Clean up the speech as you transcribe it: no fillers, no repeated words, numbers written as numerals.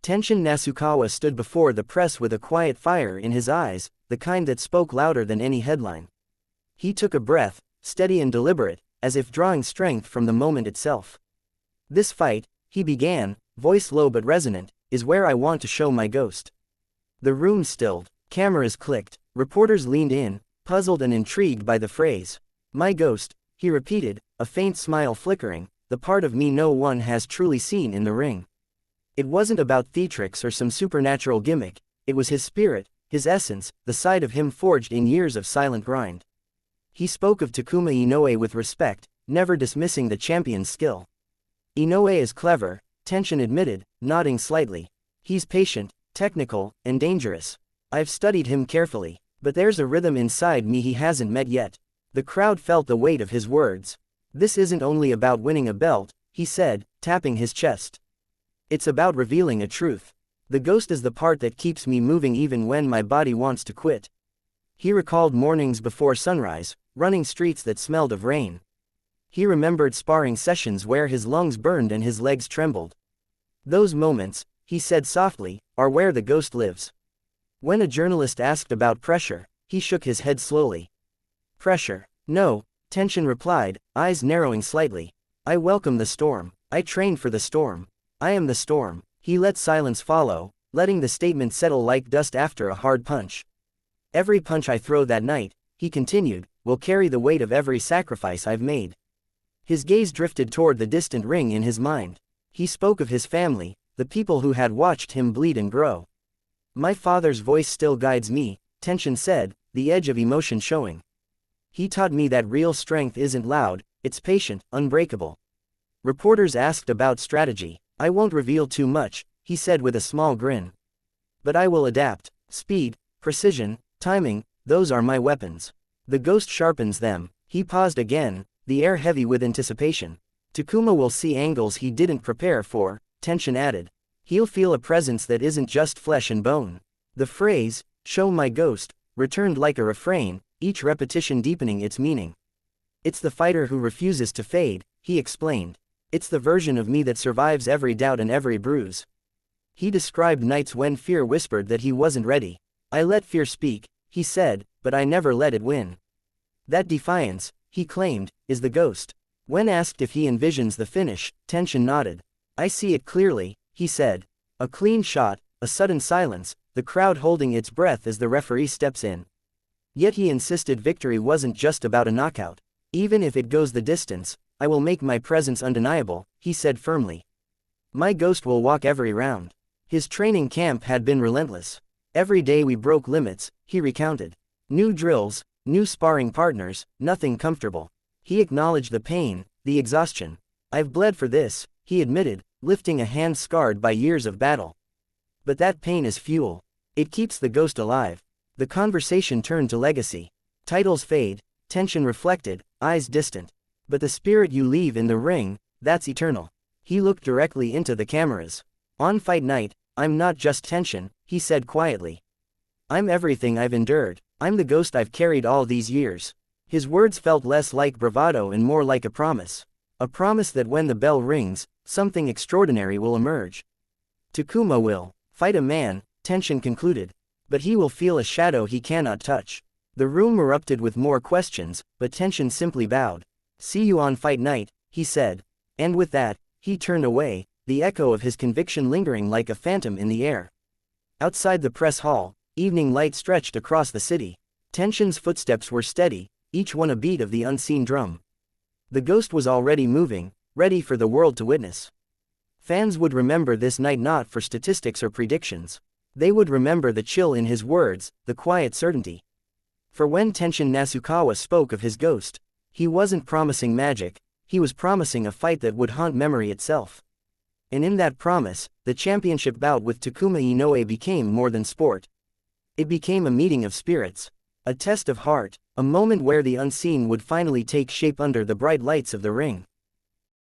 Tenshin Nasukawa stood before the press with a quiet fire in his eyes, the kind that spoke louder than any headline. He took a breath, steady and deliberate, as if drawing strength from the moment itself. "This fight," he began, voice low but resonant, "is where I want to show my ghost." The room stilled, cameras clicked, reporters leaned in, puzzled and intrigued by the phrase. "My ghost," he repeated, a faint smile flickering, "the part of me no one has truly seen in the ring." It wasn't about theatrics or some supernatural gimmick, it was his spirit, his essence, the side of him forged in years of silent grind. He spoke of Takuma Inoue with respect, never dismissing the champion's skill. "Inoue is clever," Tenshin admitted, nodding slightly. "He's patient, technical, and dangerous. I've studied him carefully, but there's a rhythm inside me he hasn't met yet." The crowd felt the weight of his words. "This isn't only about winning a belt," he said, tapping his chest. "It's about revealing a truth. The ghost is the part that keeps me moving even when my body wants to quit." He recalled mornings before sunrise, running streets that smelled of rain. He remembered sparring sessions where his lungs burned and his legs trembled. "Those moments," he said softly, "are where the ghost lives." When a journalist asked about pressure, he shook his head slowly. "Pressure? No," Tenshin replied, eyes narrowing slightly. "I welcome the storm. I train for the storm. I am the storm." He let silence follow, letting the statement settle like dust after a hard punch. "Every punch I throw that night," he continued, "will carry the weight of every sacrifice I've made." His gaze drifted toward the distant ring in his mind. He spoke of his family, the people who had watched him bleed and grow. "My father's voice still guides me," Tenshin said, the edge of emotion showing. "He taught me that real strength isn't loud, it's patient, unbreakable." Reporters asked about strategy. "I won't reveal too much," he said with a small grin. "But I will adapt. Speed, precision, timing, those are my weapons. The ghost sharpens them." He paused again, the air heavy with anticipation. "Takuma will see angles he didn't prepare for," Tenshin added. "He'll feel a presence that isn't just flesh and bone." The phrase, "show my ghost," returned like a refrain, each repetition deepening its meaning. "It's the fighter who refuses to fade," he explained. "It's the version of me that survives every doubt and every bruise." He described nights when fear whispered that he wasn't ready. "I let fear speak," he said, "but I never let it win." That defiance, he claimed, is the ghost. When asked if he envisions the finish, Tenshin nodded. "I see it clearly," he said. A clean shot, a sudden silence, the crowd holding its breath as the referee steps in. Yet he insisted victory wasn't just about a knockout. "Even if it goes the distance, I will make my presence undeniable," he said firmly. "My ghost will walk every round." His training camp had been relentless. "Every day we broke limits," he recounted. "New drills, new sparring partners, nothing comfortable." He acknowledged the pain, the exhaustion. "I've bled for this," he admitted, lifting a hand scarred by years of battle. "But that pain is fuel. It keeps the ghost alive." The conversation turned to legacy. Titles fade, Tenshin reflected, eyes distant. "But the spirit you leave in the ring, that's eternal." He looked directly into the cameras. "On fight night, I'm not just Tenshin," he said quietly. "I'm everything I've endured. I'm the ghost I've carried all these years." His words felt less like bravado and more like a promise. A promise that when the bell rings, something extraordinary will emerge. "Takuma will fight a man," Tenshin concluded. "But he will feel a shadow he cannot touch." The room erupted with more questions, but Tenshin simply bowed. "See you on fight night," he said. And with that, he turned away, the echo of his conviction lingering like a phantom in the air. Outside the press hall, evening light stretched across the city. Tenshin's footsteps were steady, each one a beat of the unseen drum. The ghost was already moving, ready for the world to witness. Fans would remember this night not for statistics or predictions. They would remember the chill in his words, the quiet certainty. For when Tenshin Nasukawa spoke of his ghost, he wasn't promising magic, he was promising a fight that would haunt memory itself. And in that promise, the championship bout with Takuma Inoue became more than sport. It became a meeting of spirits. A test of heart, a moment where the unseen would finally take shape under the bright lights of the ring.